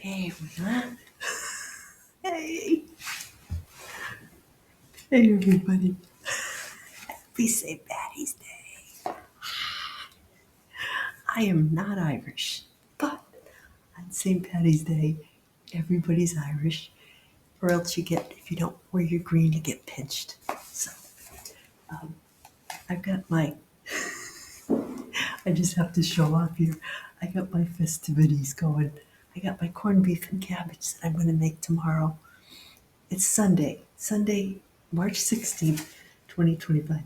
Hey, everyone. Hey. Hey, everybody. Happy St. Paddy's Day. I am not Irish, but on St. Paddy's Day, everybody's Irish, or else if you don't wear your green, you get pinched. So, um, I've got I just have to show off here. I got my festivities going. I got my corned beef and cabbage that I'm going to make tomorrow. It's Sunday, March 16th, 2025.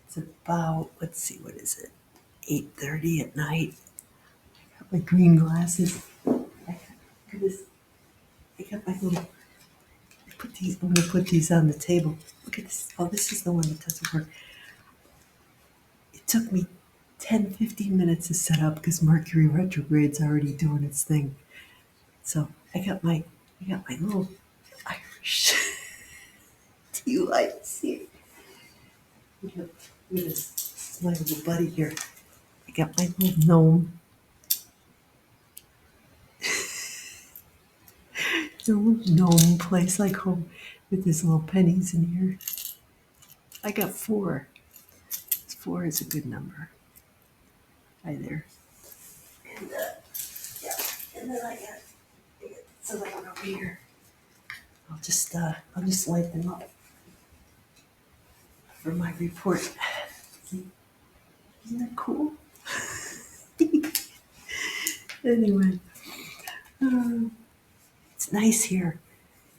It's about, let's see, what is it? 8:30 at night. I got my green glasses. Look at this. I got my little, I'm going to put these on the table. Look at this. Oh, this is the one that doesn't work. It took me 10, 15 minutes to set up because Mercury retrograde's already doing its thing. So I got my little Irish tea lights here. Look at this. My little buddy here. I got my little gnome. The little gnome place like home with his little pennies in here. I got four. Four is a good number. Hi there. And yeah, and then I got some over here. I'll just light them up for my report. Isn't that cool? Anyway, it's nice here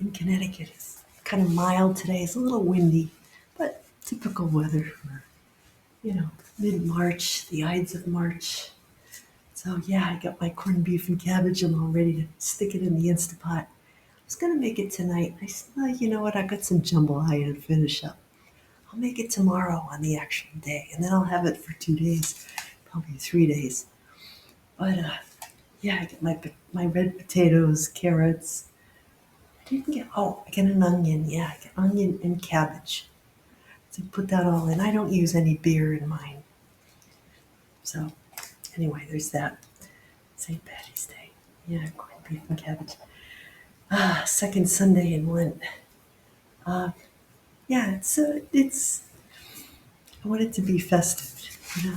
in Connecticut. It's kind of mild today. It's a little windy, but typical weather for, mid-March, the Ides of March. So yeah, I got my corned beef and cabbage. I'm all ready to stick it in the Instapot. I was gonna make it tonight. I said, oh, you know what? I got some jambalaya to finish up. I'll make it tomorrow on the actual day, and then I'll have it for 2 days, probably 3 days. But yeah, I get my red potatoes, carrots. I didn't get. Oh, I get an onion. Yeah, I get onion and cabbage. So put that all in. I don't use any beer in mine. So anyway, there's that. St. Paddy's Day. Yeah, corned beef and cabbage. Second Sunday in Lent. Uh, yeah, it's. I want it to be festive.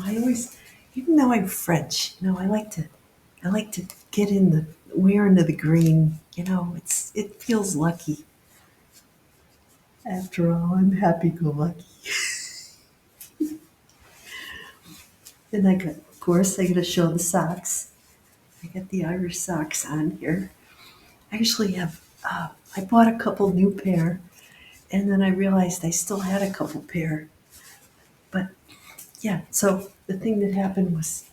I always, even though I'm French, I like to get in the wear into the green. It feels lucky. After all, I'm happy-go-lucky. And of course, I got to show the socks. I got the Irish socks on here. I actually I bought a couple new pair, and then I realized I still had a couple pair. But yeah, so the thing that happened was,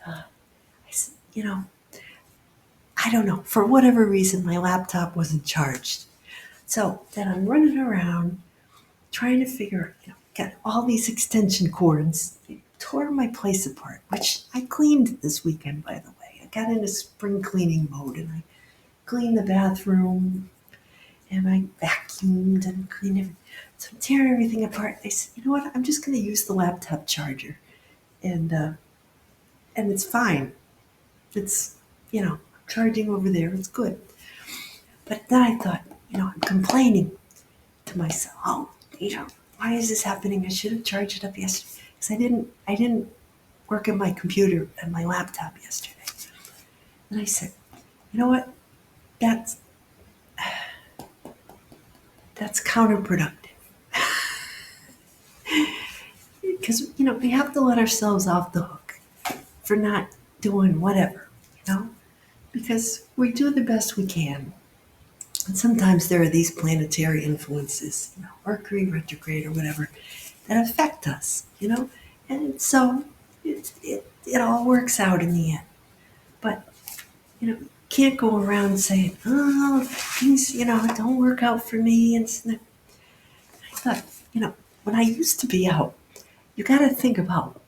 you know, I don't know, for whatever reason, my laptop wasn't charged. So then I'm running around trying to figure, got all these extension cords. It tore my place apart, which I cleaned this weekend, by the way. I got into spring cleaning mode and I cleaned the bathroom and I vacuumed and cleaned everything. So I'm tearing everything apart. I said, you know what? I'm just going to use the laptop charger, and it's fine. It's charging over there. It's good. But then I thought, I'm complaining to myself. Oh, why is this happening? I should have charged it up yesterday because I didn't work on my computer and my laptop yesterday. And I said, you know what? That's counterproductive. Because we have to let ourselves off the hook for not doing whatever, because we do the best we can. And sometimes there are these planetary influences, Mercury retrograde or whatever, that affect us, and so it all works out in the end. But you can't go around saying, oh, things don't work out for me. And I thought, when I used to be out, you got to think about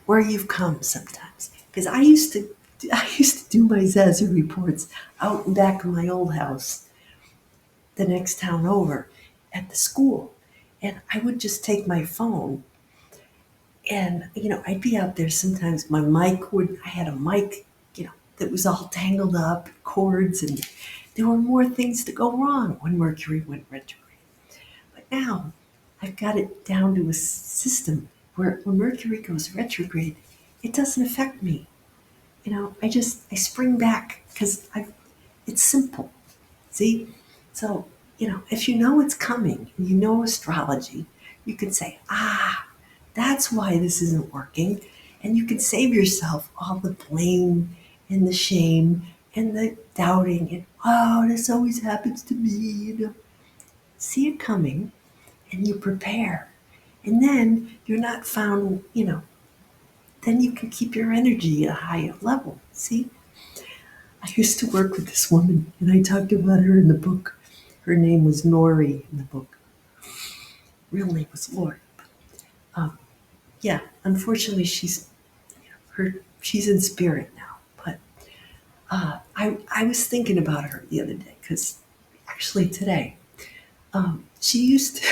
where you've come sometimes. Because I used to do my Zazoo reports out and back of my old house, the next town over, at the school, and I would just take my phone, and I'd be out there sometimes. I had a mic, that was all tangled up, cords, and there were more things to go wrong when Mercury went retrograde. But now I've got it down to a system where when Mercury goes retrograde, it doesn't affect me. I spring back because it's simple. See? So, if you know it's coming and you know astrology, you can say, that's why this isn't working. And you can save yourself all the blame and the shame and the doubting and, this always happens to me. See it coming and you prepare. And then you're not found, then you can keep your energy at a higher level. See? I used to work with this woman and I talked about her in the book. Her name was Nori in the book. Real name was Lori. Um, yeah, unfortunately, she's in spirit now. But I was thinking about her the other day because actually today she used to.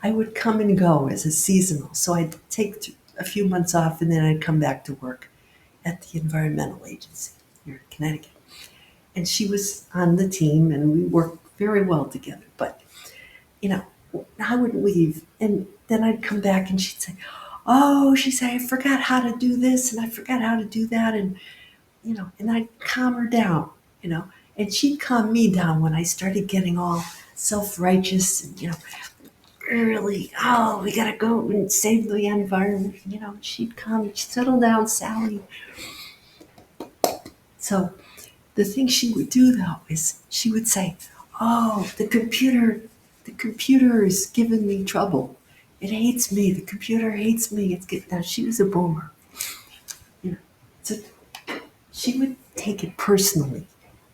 I would come and go as a seasonal, so I'd take a few months off and then I'd come back to work at the environmental agency here in Connecticut. And she was on the team, and we worked very well together. But you know, I would leave, and then I'd come back, and she'd say, "Oh," she'd say, "I forgot how to do this, and I forgot how to do that," and and I'd calm her down, and she'd calm me down when I started getting all self-righteous and really, oh, we gotta go and save the environment, she'd come, settle down, Sally. So the thing she would do though is she would say, "Oh, the computer is giving me trouble. It hates me. The computer hates me." Now she was a boomer, you know. So she would take it personally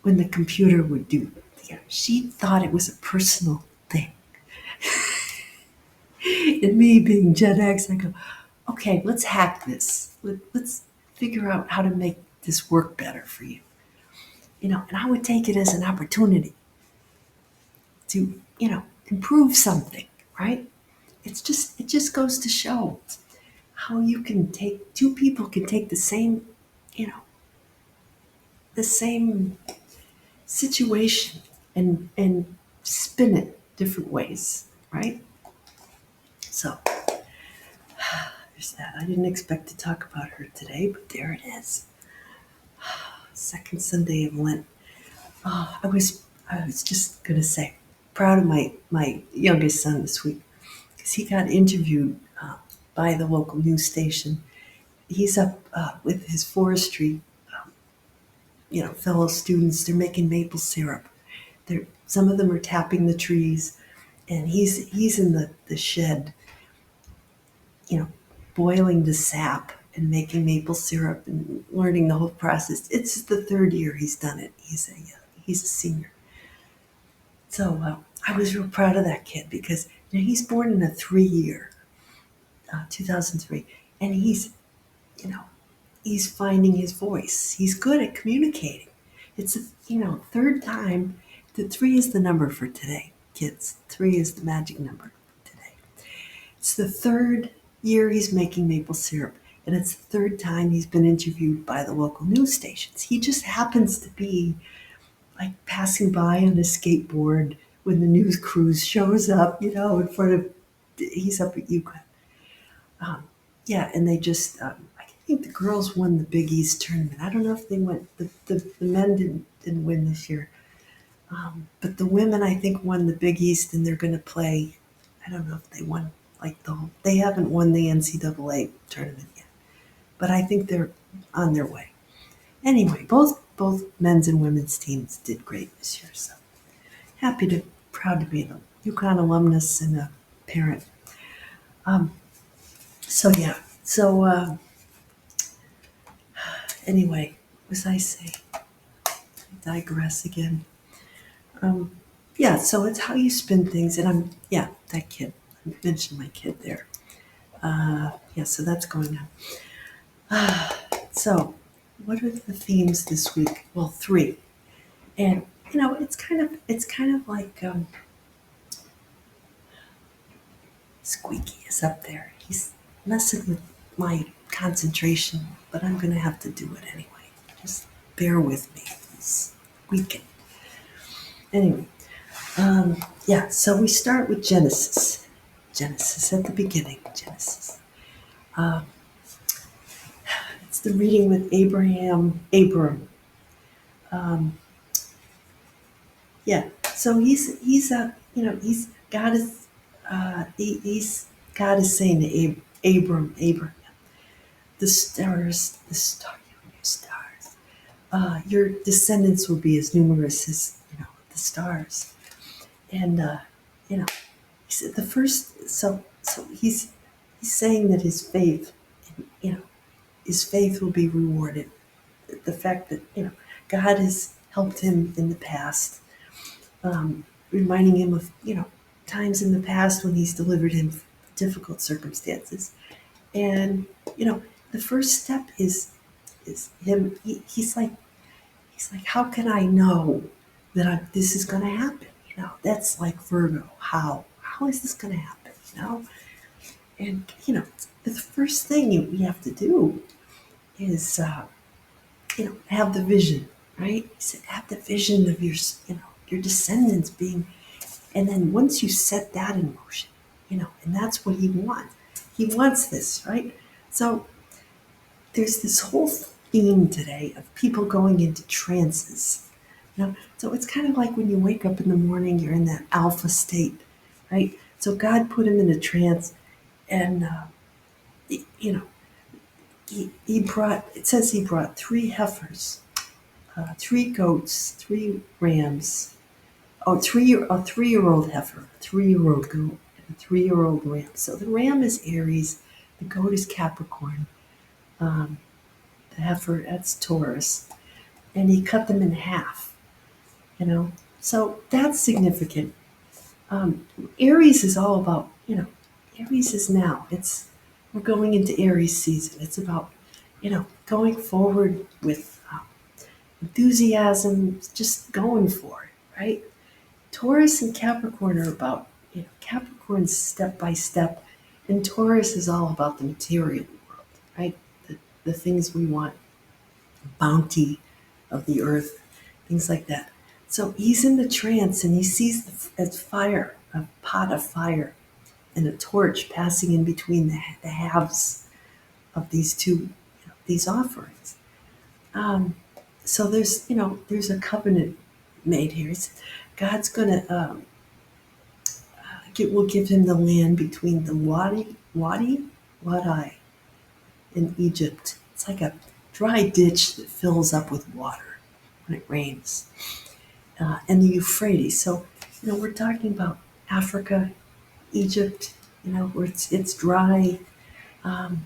when the computer would do. She thought it was a personal thing. And me being Gen X, I go, "Okay, let's hack this. Let's figure out how to make this work better for you." And I would take it as an opportunity to, improve something, right? It just goes to show how you can take two people can take you know, the same situation and spin it different ways, right? So there's that. I didn't expect to talk about her today, but there it is. Second Sunday of Lent. I was just gonna say, proud of my youngest son this week because he got interviewed by the local news station. He's up with his forestry, fellow students. They're making maple syrup. Some of them are tapping the trees, and he's in the shed, you know, boiling the sap and making maple syrup and learning the whole process. It's the third year he's done it. He's a senior. So I was real proud of that kid because he's born in a 3 year, 2003, and you know, he's finding his voice. He's good at communicating. It's third time. The three is the number for today, kids. Three is the magic number today. It's the third year he's making maple syrup, and it's the third time he's been interviewed by the local news stations. He just happens to be like passing by on a skateboard when the news crews shows up, in front of. He's up at UConn. Yeah, and they just, I think the girls won the Big East tournament. I don't know if they went, the men didn't win this year. But the women, I think, won the Big East and they're going to play. I don't know if they won, they haven't won the NCAA tournament yet. But I think they're on their way. Anyway, both men's and women's teams did great this year. So proud to be a UConn alumnus and a parent. Um, so yeah, so anyway, what was I saying? I digress again. Um, yeah, so it's how you spin things, and that kid. I mentioned my kid there. Yeah, so that's going on. So, what are the themes this week? Well, three, and it's kind of like Squeaky is up there. He's messing with my concentration, but I'm gonna have to do it anyway. Just bear with me this weekend. Anyway, yeah, so we start with Genesis. Genesis at the beginning, Genesis. Um, it's the reading with Abram. Um, yeah, so he's a he's God is he's God is saying to Abram, your stars, your descendants will be as numerous as the stars, and you know he said the first so he's saying that you know his faith will be rewarded. The fact that God has helped him in the past, reminding him of times in the past when he's delivered him from difficult circumstances. And the first step is him. He's like, how can I know that this is going to happen? That's like Virgo. How is this going to happen? And the first thing we have to do is have the vision, right? He said, have the vision of your descendants being, and then once you set that in motion, and that's what he wants. He wants this, right? So there's this whole theme today of people going into trances. So it's kind of like when you wake up in the morning, you're in that alpha state, right? So God put him in a trance, and he- you know, he brought. It says he brought 3 heifers, 3 goats, 3 rams. Oh, a 3-year-old heifer, a 3-year-old goat, and a 3-year-old ram. So the ram is Aries, the goat is Capricorn, um, the heifer that's Taurus, and he cut them in half. So that's significant. Aries is all about Aries is now. We're going into Aries season. It's about going forward with enthusiasm, just going for it, right? Taurus and Capricorn are about, Capricorn's step by step, and Taurus is all about the material world, right? The things we want, bounty of the earth, things like that. So he's in the trance and he sees as fire, a pot of fire, and a torch passing in between the halves of these offerings. Um, so there's a covenant made here. God's gonna will give him the land between the Wadi in Egypt. It's like a dry ditch that fills up with water when it rains, and the Euphrates. So we're talking about Africa, Egypt. Where it's dry. Um,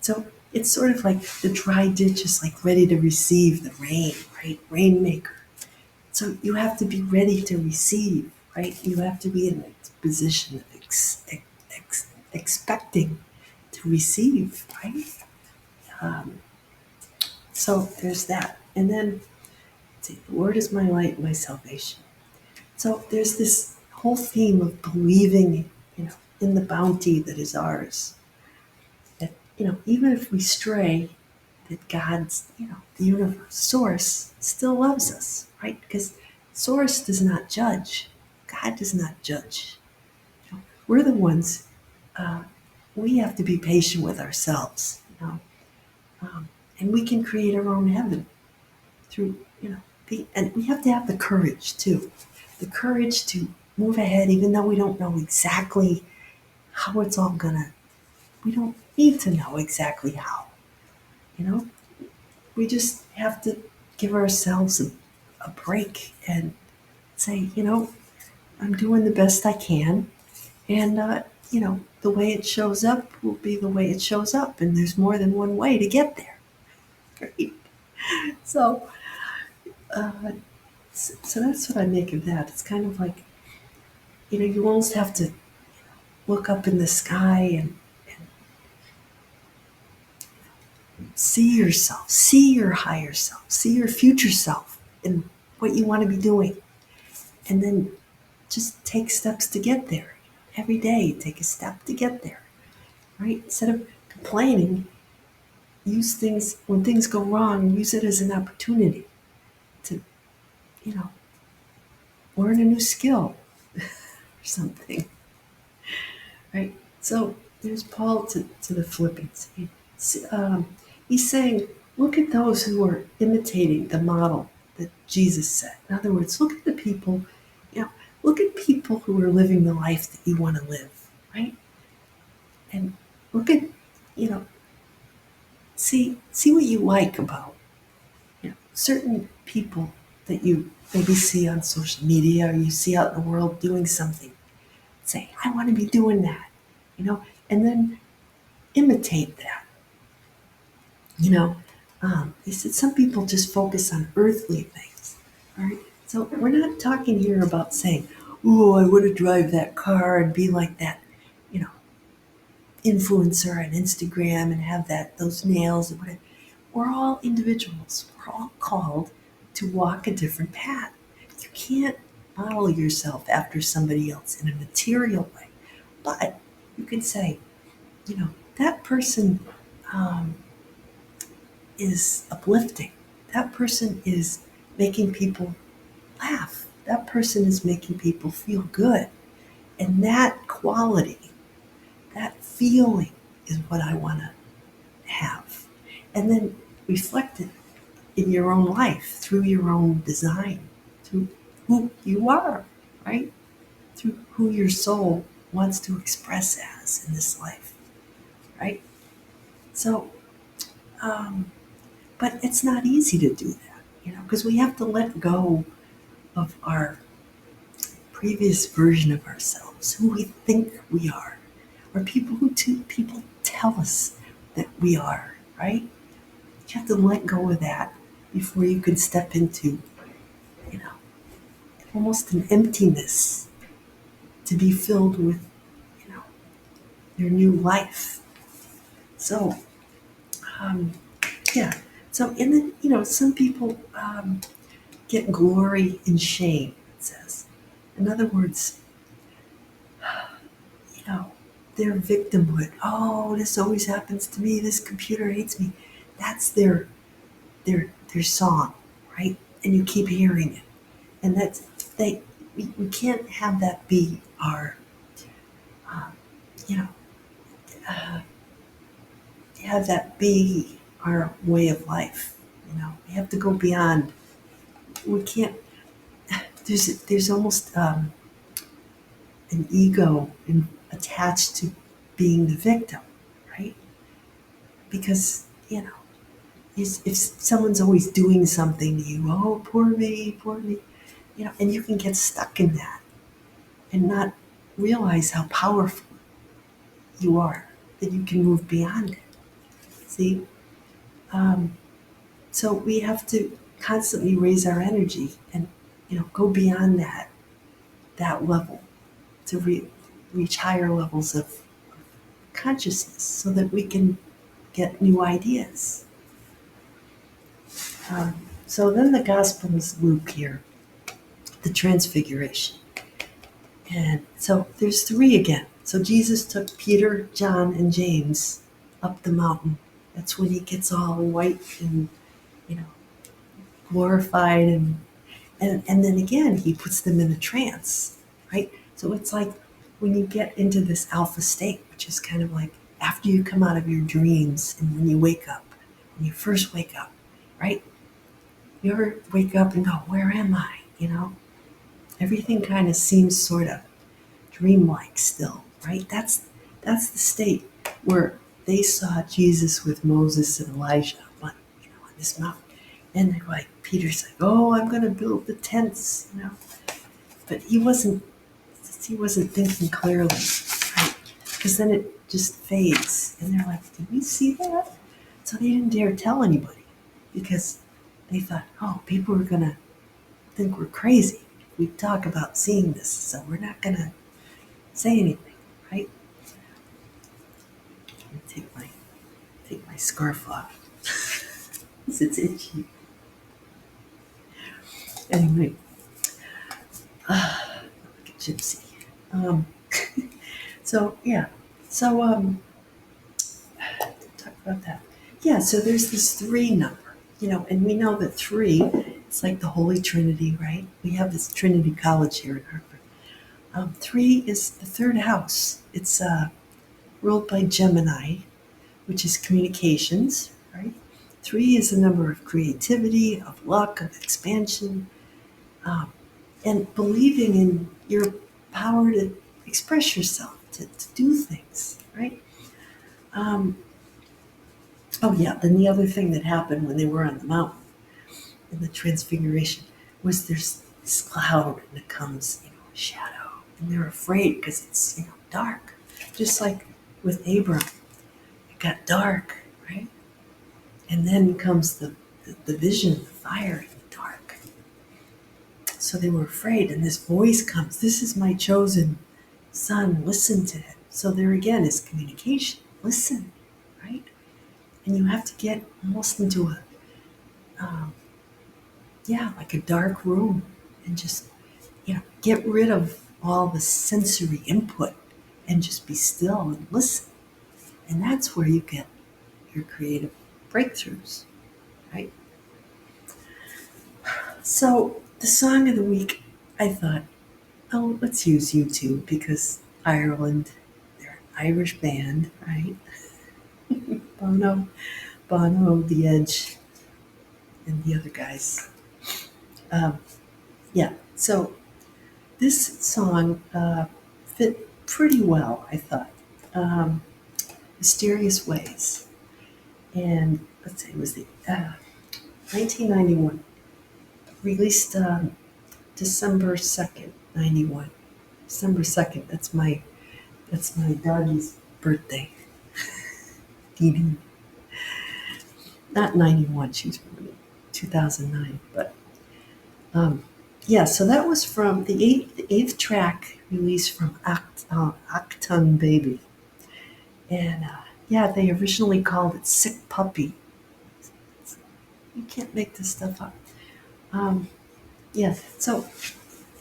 so it's sort of like the dry ditch is like ready to receive the rain, right? Rainmaker. So you have to be ready to receive, right? You have to be in a position of expecting to receive, right? Um, so there's that. And then, see, the Lord is my light, my salvation. So there's this whole theme of believing, in the bounty that is ours. That, even if we stray, that God's, the universe, source, still loves us, right? Because source does not judge. God does not judge. We're the ones, uh, we have to be patient with ourselves, and we can create our own heaven through, and we have to have the courage too, the courage to move ahead, even though we don't know exactly how it's all gonna, we don't need to know exactly how, you know, we just have to give ourselves a break and say, I'm doing the best I can. And, the way it shows up will be the way it shows up. And there's more than one way to get there. Right? So, uh, so that's what I make of that. It's kind of like, you almost have to look up in the sky and see yourself, see your higher self, see your future self and what you want to be doing. And then just take steps to get there. Every day, take a step to get there, right? Instead of complaining, use things, when things go wrong, use it as an opportunity to, you know, learn a new skill or something, right? So there's Paul to the Philippians. He's saying, look at those who are imitating the model that Jesus set. In other words, look at the people, you know, look at people who are living the life that you want to live, right? And look at, you know, see what you like about, you know, certain people that you maybe see on social media or you see out in the world doing something. Say, I want to be doing that, you know, and then imitate that. You know, they said some people just focus on earthly things. All right. So we're not talking here about saying, oh, I want to drive that car and be like that, you know, influencer on Instagram and have those nails and whatever. We're all individuals. We're all called to walk a different path. You can't model yourself after somebody else in a material way. But you can say, you know, that person um, is uplifting. That person is making people laugh. That person is making people feel good. And that quality, that feeling is what I want to have. And then reflect it in your own life through your own design, through who you are, right? Through who your soul wants to express as in this life, right? So, um, but it's not easy to do that, you know, because we have to let go of our previous version of ourselves, who we think we are, or people tell us that we are, right? You have to let go of that before you can step into, you know, almost an emptiness to be filled with, you know, your new life. So, um, yeah. So, and then, you know, some people get glory in shame, it says. In other words, you know, their victimhood. Oh, this always happens to me. This computer hates me. That's their song, right? And you keep hearing it. And that's, we can't have that be our, um, you know, uh, have that be our way of life. You know, we have to go beyond. We can't. There's almost an ego attached to being the victim, right? Because you know, if someone's always doing something to you, oh poor me, you know, and you can get stuck in that and not realize how powerful you are, that you can move beyond it. See, um, so we have to constantly raise our energy and, you know, go beyond that level to reach higher levels of consciousness so that we can get new ideas. So then the Gospels Luke here, the Transfiguration. And so there's three again. So Jesus took Peter, John, and James up the mountain. That's when he gets all white and, you know, glorified and then again he puts them in a trance, right? So it's like when you get into this alpha state, which is kind of like after you come out of your dreams and when you wake up, when you first wake up, right? You ever wake up and go, where am I? You know, everything kind of seems sort of dreamlike still, right? That's the state where they saw Jesus with Moses and Elijah on, you know, on this mountain. And they're like, Peter's like, oh, I'm going to build the tents, you know. But he wasn't thinking clearly, right? Because then it just fades. And they're like, did we see that? So they didn't dare tell anybody because they thought, oh, people are going to think we're crazy if we talk about seeing this. So we're not going to say anything, right? Let me take my scarf off. 'Cause it's itchy. Anyway, like a gypsy. Um, so yeah, so talk about that. Yeah, so there's this three number, and we know that three, it's like the Holy Trinity, right? We have this Trinity College here in Hartford. Three is the third house. It's ruled by Gemini, which is communications, right? Three is the number of creativity, of luck, of expansion, um, and believing in your power to express yourself, to do things, right? Um, oh, yeah, then the other thing that happened when they were on the mountain in the Transfiguration was there's this cloud and it comes, a shadow, and they're afraid because it's, dark. Just like with Abram, it got dark, right? And then comes the vision, the fire in the dark. So they were afraid, and this voice comes, this is my chosen son, listen to him. So there again is communication, listen, right? And you have to get almost into um, like a dark room and just, get rid of all the sensory input and just be still and listen. And that's where you get your creative breakthroughs, right? So the song of the week, I thought, oh, let's use YouTube because Ireland, they're an Irish band, right? Bono, The Edge, and the other guys. Um, yeah, so this song fit pretty well, I thought. Um, Mysterious Ways. And let's see, it was the 1991, released December 2nd, 91. December 2nd, that's my doggy's birthday. Dee Dee. Not 91, she was born in 2009. But yeah, so that was from the eighth track released from Acton Baby. And yeah, they originally called it Sick Puppy. You can't make this stuff up. Um, yeah, so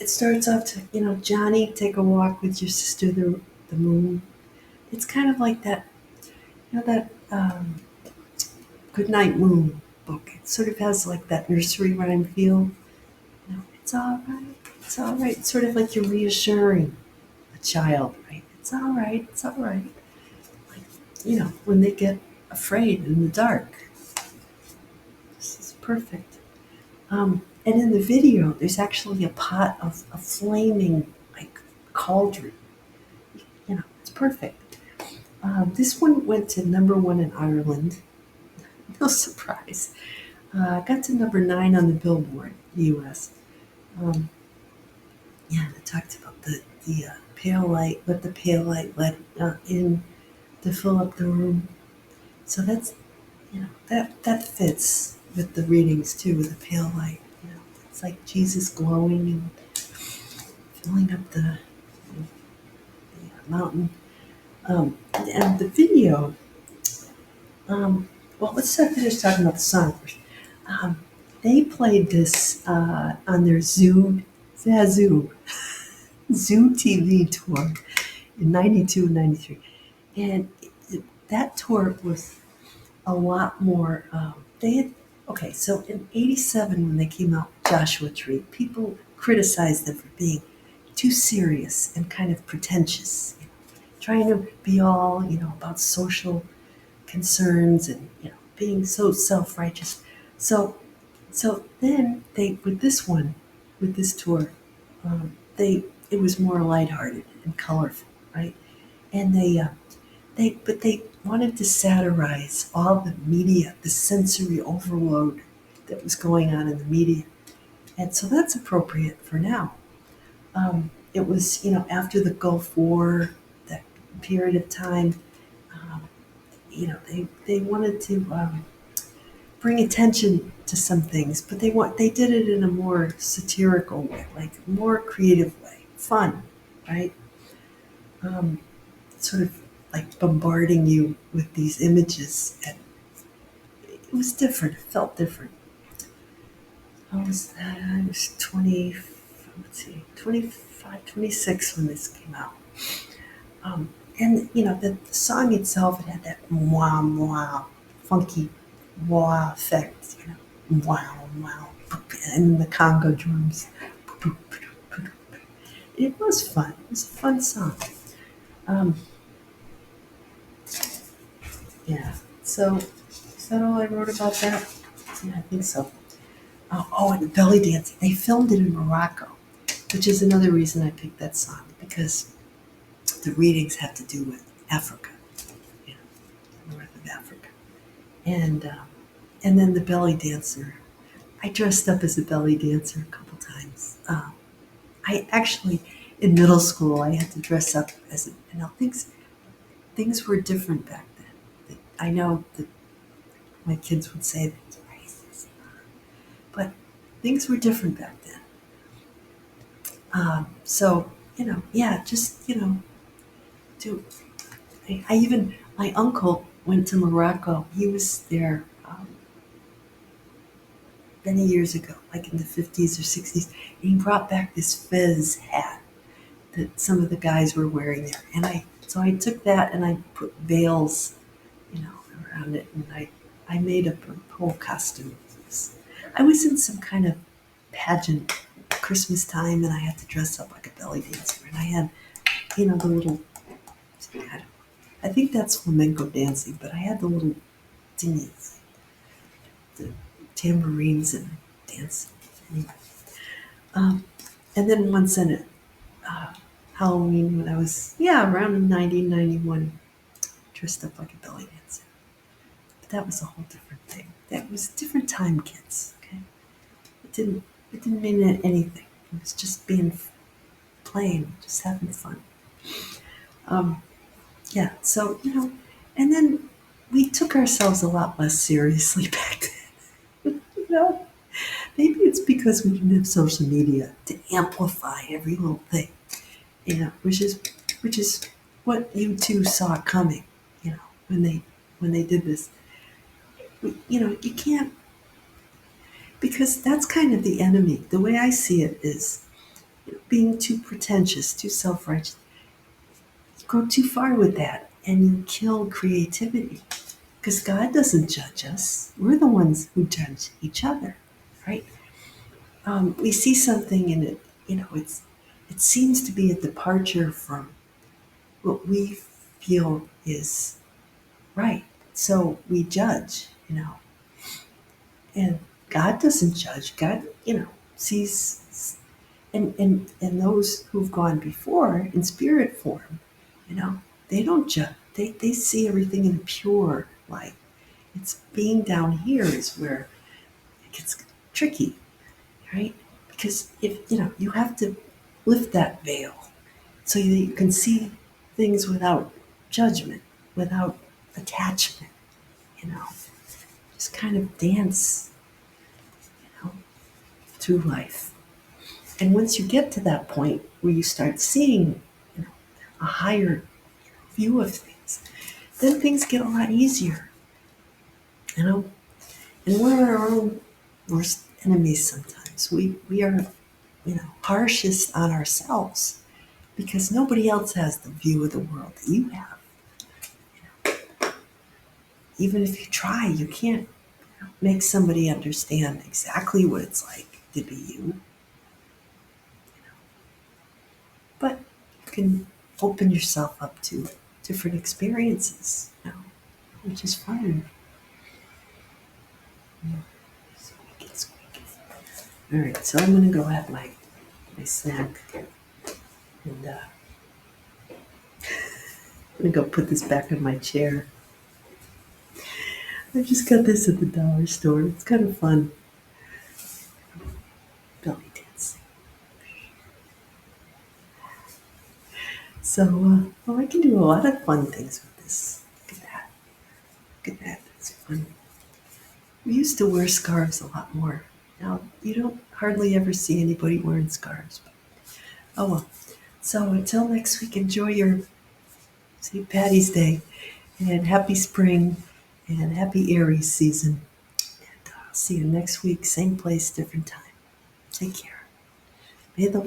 it starts off to, Johnny, take a walk with your sister, the moon. It's kind of like that, that Goodnight Moon book. It sort of has like that nursery rhyme feel. It's all right, it's all right. It's sort of like you're reassuring a child, right? It's all right, it's all right. Like, when they get afraid in the dark. This is perfect. And in the video, there's actually a pot of a flaming, like, cauldron. It's perfect. This one went to number one in Ireland. No surprise. Got to number 9 on the Billboard, US. Um, yeah, it talked about the pale light, let the pale light let in to fill up the room. So that's, that fits with the readings too, with the pale light. It's like Jesus glowing and filling up the mountain. And the video, well, let's finish talking about the song first. Um, they played this on their Zazoo TV tour in 92 and 93. And that tour was a lot more, they had, okay, so in 87 when they came out with Joshua Tree, people criticized them for being too serious and kind of pretentious, trying to be all, about social concerns and, being so self-righteous. So then they, with this tour, it was more lighthearted and colorful, right? And but they wanted to satirize all the media, the sensory overload that was going on in the media. And so that's appropriate for now. It was, after the Gulf War, that period of time, um, they wanted to bring attention to some things, but they did it in a more satirical way, like more creative way, fun, right? Um, Sort of like bombarding you with these images, and it was different. It felt different. I was 20. Let's see, 25, 26 when this came out. And the song itself, it had that mwah mwah. funky wah effect, wow, wow, and the Congo drums. It was fun. It was a fun song. Um, yeah. So is that all I wrote about that? Yeah, I think so. Oh, and the belly dancing. They filmed it in Morocco, which is another reason I picked that song because the readings have to do with Africa, you know, north of Africa, and um, and then the belly dancer. I dressed up as a belly dancer a couple times. I actually, in middle school, I had to dress up as a, things were different back then. I know that my kids would say that's racist, but things were different back then. So, yeah, just, do. I even, my uncle went to Morocco. He was there many years ago, like in the 50s or 60s. And he brought back this fez hat that some of the guys were wearing there. So I took that and I put veils, around it. And I made up a whole costume. I was in some kind of pageant Christmas time and I had to dress up like a belly dancer. And I had, the little, I think that's flamenco dancing, but I had the little thingies, the tambourines and dancing. Anyway. Um, and then once in it, uh, Halloween when I was, around 1991, dressed up like a belly dancer. But that was a whole different thing. That was a different time, kids. Okay, it didn't it didn't mean anything. It was just playing, just having fun. Um, yeah. So and then we took ourselves a lot less seriously back then. Maybe it's because we didn't have social media to amplify every little thing. Which is what you two saw coming. When they did this. You can't, because that's kind of the enemy. The way I see it is being too pretentious, too self-righteous. You go too far with that and you kill creativity because God doesn't judge us. We're the ones who judge each other, right? We see something and it seems to be a departure from what we feel is right. So we judge, and God doesn't judge. God, sees, and those who've gone before in spirit form, you know, they don't judge. They see everything in a pure light. It's being down here is where it gets tricky, right? Because if you have to lift that veil so that you can see things without judgment, without attachment, you know, just kind of dance, through life. And once you get to that point where you start seeing, a higher view of things, then things get a lot easier, you know. And we're our own worst enemies sometimes. We are, harshest on ourselves because nobody else has the view of the world that you have. Even if you try, you can't make somebody understand exactly what it's like to be you. But you can open yourself up to different experiences, which is fun. Squeaky, squeaky. All right, so I'm gonna go have my snack, and I'm gonna go put this back in my chair. I just got this at the dollar store. It's kind of fun. Belly dancing. So, well, I can do a lot of fun things with this. Look at that. Look at that. It's fun. We used to wear scarves a lot more. Now, you don't hardly ever see anybody wearing scarves. But, oh well. So until next week, enjoy your St. Paddy's Day and happy spring and happy Aries season. And I'll see you next week, same place, different time. Take care. May the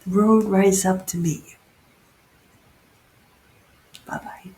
road rise up to meet you. Bye bye.